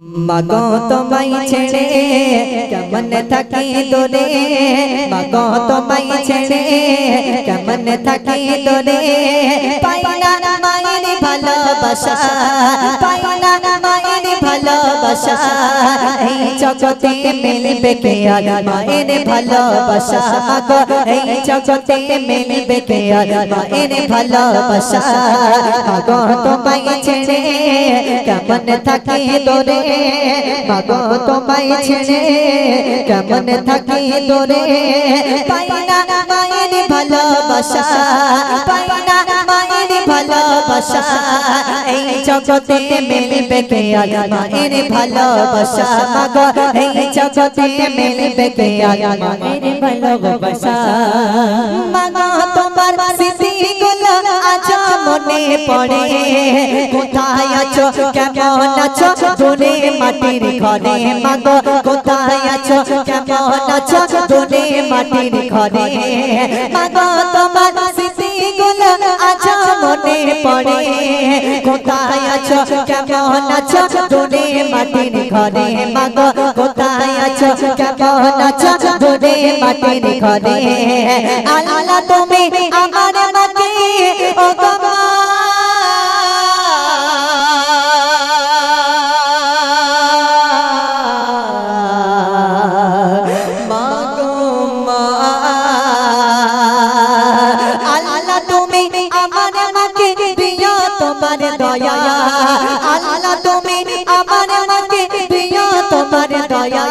মাগো তোমায় ছেড়ে কেমন থাকি দূরে, মাগো তোমায় ছেড়ে কেমন থাকি দূরে, পাই না মায়ের ভালোবাসা, পাই না মায়ের ভালোবাসা, এই জগতে মিলবে কে আর মায়ের ভালোবাসা, মাগো এই জগতে মিলবে কে আর মায়ের ভালোবাসা, মাগো তোমায় ছেড়ে কেমন থাকি দূরে, মাগো তোমায় ছেড়ে কেমন থাকি দূরে, পাই না মায়ের ভালোবাসা, পাই না মায়ের ভালোবাসা, এই জগতে মিলবে কে আর মায়ের ভালোবাসা, মাগো এই জগতে মিলবে কে আর মায়ের ভালোবাসা, মাগো তোমার স্মৃতিগুলো আজ মনে পড়ে, কোথায় আছো কেমন আছো দূরে মাটির ঘরে, মাগো কোথায় আছো কেমন আছো দূরে মাটির ঘরে, মাগো তোমার স্মৃতিগুলো আজ মনে পড়ে, কোথায় আছো কেমন আছো দূরে মাটির ঘরে, মাগো কোথায় আছো কেমন আছো দূরে মাটির ঘরে, আল্লাহ তুমি আমার মাকে ও গো দয়া, আল্লাহ তুমি আমার মাকে দিও তোমার দয়া,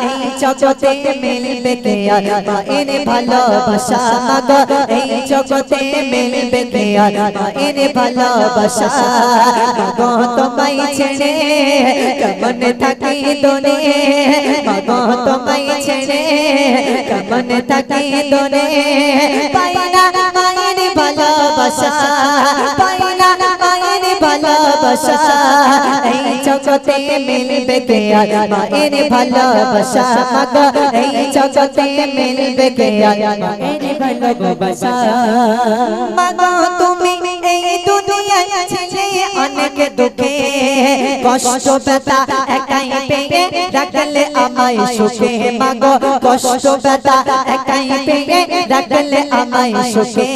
এই জগতে মিলবে কে আর মায়ের ভালোবাসা, মাগো এই জগতে মিলবে কে আর মায়ের ভালোবাসা, মাগো তোমায় ছেড়ে কেমন থাকি দূরে, মাগো তোমায় ছেড়ে কেমন থাকি দূরে, পাই না মায়ের ভালোবাসা, পাই না মায়ের ভালোবাসা, এই জগতে মিলবে কে আর মায়ের ভালোবাসা, মাগো এই জগতে মিলবে কে আর মায়ের ভালোবাসা, মাগো তুমি এই দুনিয়ায় ছিলে অনেক দুঃখে কষ্ট ব্যথা একাই পেয়ে রাখলে আমায় সুখে, মাগো কষ্ট ব্যথা একাই পেয়ে রাখলে আমায় সুখে,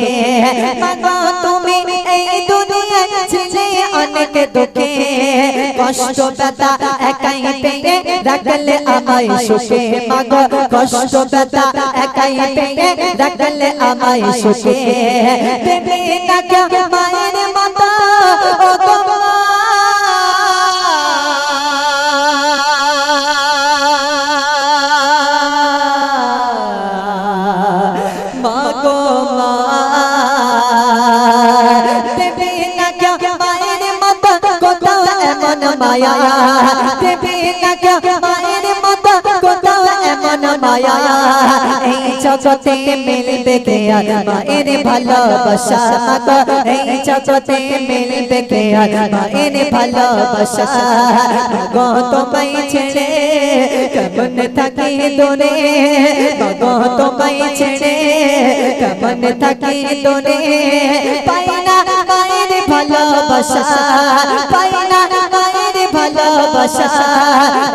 মাগো তুমি এই দুনিয়ায় ছিলে অনেক দুঃখে কষ্ট ব্যথা একাই পেয়ে রাখলে আমায় সুখে, মাগো কষ্ট ব্যথা একাই পেয়ে রাখলে আমায় সুখে, দেবে না কেউ মায়ের মতো ও গো মাগো মা, দেবে না কেউ মায়ের মতো কোথাও এমন মায়া, দেবে না কেউ মায়ের মতো কোথাও এমন মায়া, এই জগতে মিলবে কে আর মায়ের ভালোবাসা, মাগো এই জগতে মিলবে কে আর মায়ের ভালোবাসা, মাগো তোমায় ছেড়ে কেমন থাকি দূরে, মাগো তোমায় ছেড়ে কেমন থাকি দূরে, পাই না মায়ের ভালোবাসা, পাই না মায়ের ভালোবাসা,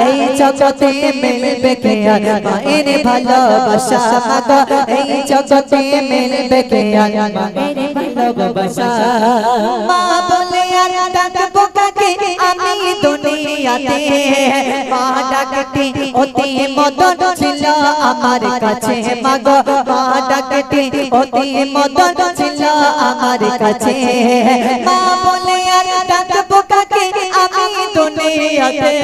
এই জগতে মিলবে কে আর মায়ের ভালোবাসা, মাগো এই জগতে মিলবে কে আর মায়ের ভালোবাসা, মা বলে আর ডাকবো কাকে আমি দুনিয়াতে, মা ডাকটি অতি মদন ছিল আমার কাছে, মাগো মা ডাকটি অতি মদন ছিল আমার কাছে, মা বলে আর ডাকবো কাকে আমি দুনিয়াতে,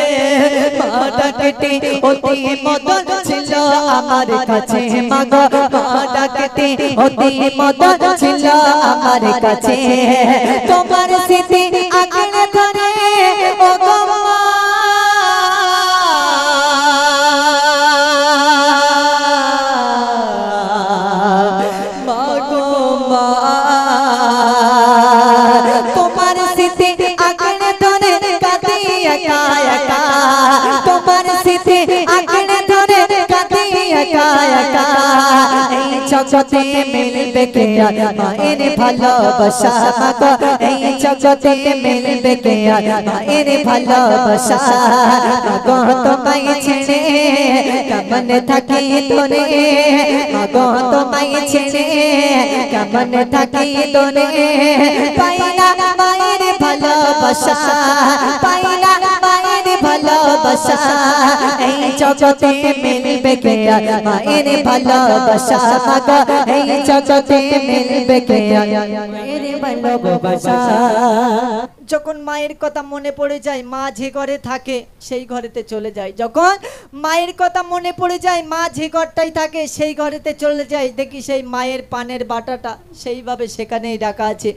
মা ডাকটি অতি মদন ছিল আমার কাছে, মাগো মা ডাকটি অতি মদন ছিল আমার কাছে, তোমার স্মৃতি আঁকড়ে ধরে ও গো মা, মাগো মা, তোমার স্মৃতি আঁকড়ে ধরে কাঁদি একা একা, তোমার স্মৃতি আঁকড়ে ধরে কাঁদি একা একা, এই জগতে মিলবে কে আর মায়ের ভালোবাসা মাগো এই জগতে মিলবে কে আর মায়ের ভালোবাসা মাগো তোমায় ছেড়ে কেমন থাকি তোরে মাগো তোমায় ছেড়ে কেমন থাকি তোরে পাইনা মায়ের ভালোবাসা পাইনা মায়ের ভালোবাসা এই জগতে মিলবে কে আর মায়ের ভালোবাসা মাগো এই জগতে মিলবে কে আর মায়ের ভালোবাসা। যখন মায়ের কথা মনে পড়ে যায় মা যে ঘরে থাকে সেই ঘরেতে চলে যায়, যখন মায়ের কথা মনে পড়ে যায় মা যে ঘরটাই থাকে সেই ঘরেতে চলে যায়, দেখি সেই মায়ের পানের বাটাটা সেইভাবে সেখানেই রাখা আছে,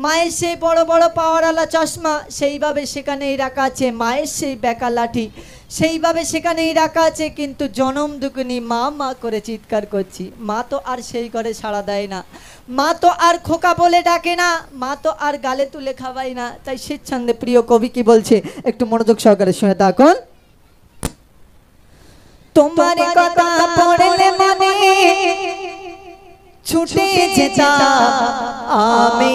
মায়ের সেই বড় বড় পাওয়ারওয়ালা চশমা সেইভাবে সেখানেই রাখা আছে, মায়ের সেই বেকা লাঠি সেইভাবে সেখানেই রাখা আছে, কিন্তু জনম দুকুনি মা মা করে চিৎকার করছি, মা তো আর সেই ঘরে সাড়া দেয় না, মা তো আর খোকা বলে ডাকে না, মা তো আর গালে তুলে খাওয়াই না। তাই স্বেচ্ছন্দে প্রিয় কবি কি বলছে একটু মনোযোগ সহকারে শুনে থাকুন। তোমার কথা পড়লে মনে ছুটে যেতাম আমি,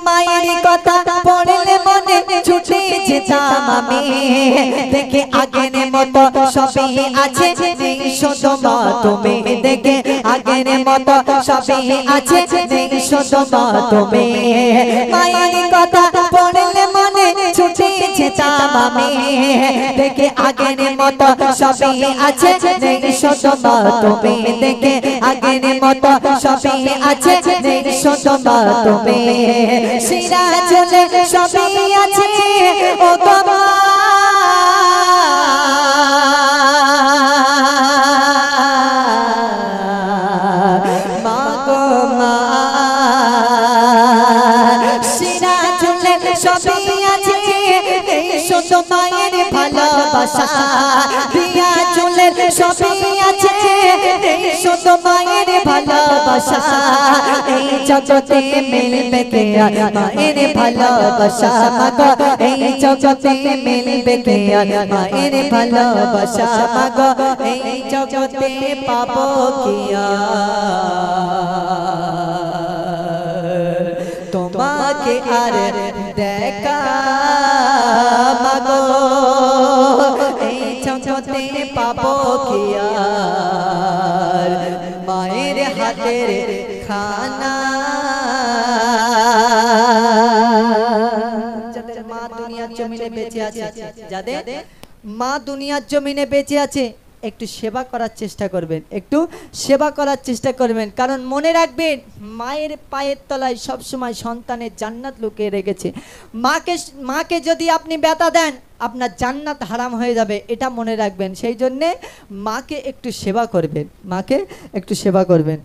মায়ের কথা পড়লে মনে ছুটে যেতাম আমি, দেখে আগের মতো সবই আছে নেই শুধু মা তুমি, দেখে আগের মতো সবই আছে নেই শুধু মা তুমি, মায়ের কথা পড়লে মনে ছুটে যেতাম আমি, দেখে আগের মতো সবই আছে নেই শুধু মা তুমি, দেখে আগের মতো সবই আছে নেই শুধু মা তুমি, সিরাজুলে সবই আছে ও বাবা মা গো মা, সিরাজুলে সবই আছে এই শুধু মায়ের ভালোবাসা, দিয়া চুলে সবই আছে এই শুধু মায়ের ভালোবাসা, এই জগতে মিলবে কে আর মায়ের ভালোবাসা মাগো এই জগতে মিলবে কে আর মায়ের ভালোবাসা মাগো এই জগতে পাবো কি আর তোমাকে আর দেখা মাগো এই জগতে পাবো কি আর মায়ের হাতের খানা। যাদের মা দুনিয়ার জমিনে বেঁচে আছে, যাদের মা দুনিয়ার জমিনে বেঁচে আছে একটু সেবা করার চেষ্টা করবেন, একটু সেবা করার চেষ্টা করবেন, কারণ মনে রাখবেন মায়ের পায়ের তলায় সবসময় সন্তানের জান্নাত লুকিয়ে রেখেছে, মাকে যদি আপনি ব্যথা দেন আপনার জান্নাত হারাম হয়ে যাবে, এটা মনে রাখবেন, সেই জন্যে মাকে একটু সেবা করবেন, মাকে একটু সেবা করবেন।